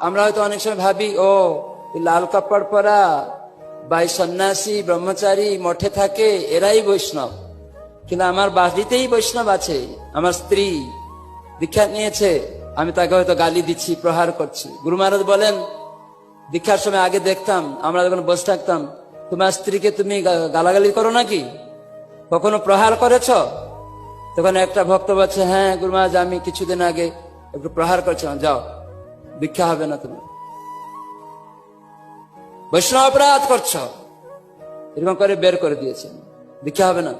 আমরা হয়তো অনেক সময় ভাবি, ও লাল কাপড় পরা বা সন্ন্যাসী ব্রহ্মচারী মঠে থাকে এরাই বৈষ্ণব। কিন্তু আমার বাড়িতেই বৈষ্ণব আছে। আমার স্ত্রী দীক্ষা নিয়েছে, আমি তাকে হয়তো গালি দিচ্ছি, প্রহার করছি। গুরু মহারাজ বলেন, দীক্ষার সময় আগে দেখতাম, আমরা যখন বসে থাকতাম, তোমার স্ত্রীকে তুমি গালাগালি করো নাকি, কখনো প্রহার করেছ? তখন একটা ভক্ত বলছে, হ্যাঁ গুরু মহারাজ, আমি কিছুদিন আগে একটু প্রহার করছিলাম। যাও, দীক্ষা হবে না, তুমি বৈষ্ণব অপরাধ করছো, এরকম করে বের করে দিয়েছেন, দীক্ষা হবে না।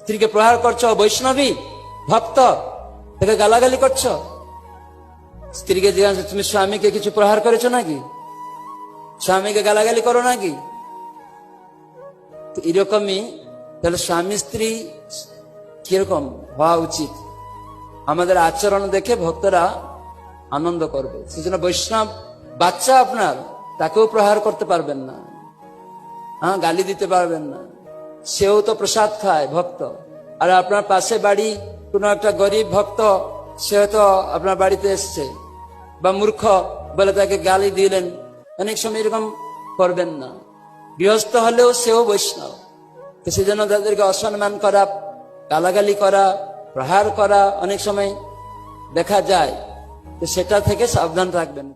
স্ত্রীকে প্রহার করছো, বৈষ্ণবী ভক্ত, তাকে গালাগালি করছো। স্ত্রীকে জিজ্ঞাসা, তুমি স্বামীকে কিছু প্রহার করেছো নাকি, স্বামীকে গালাগালি করো নাকি? তো এরকমই তাহলে স্বামী স্ত্রী কিরকম হওয়া উচিত, আমাদের আচরণ দেখে ভক্তরা আনন্দ করবে। সেজন্য বৈষ্ণব বাচ্চা আপনার, তাকেও প্রহার করতে পারবেন না, হ্যাঁ, গালি দিতে পারবেন না। সেও তো প্রসাদ খায়, ভক্ত। আর আপনার পাশে বাড়ি কোনো একটা গরিব ভক্ত, সে তো আপনার বাড়িতে এসছে, বা মূর্খ বলে তাকে গালি দিলেন, অনেক সময় এরকম করবেন না। গৃহস্থ হলেও সেও বৈষ্ণব। তো সেজন্য তাদেরকে অসম্মান করা, গালাগালি করা, প্রহার করা অনেক সময় দেখা যায়। তো সেটা থেকে সাবধান থাকবেন।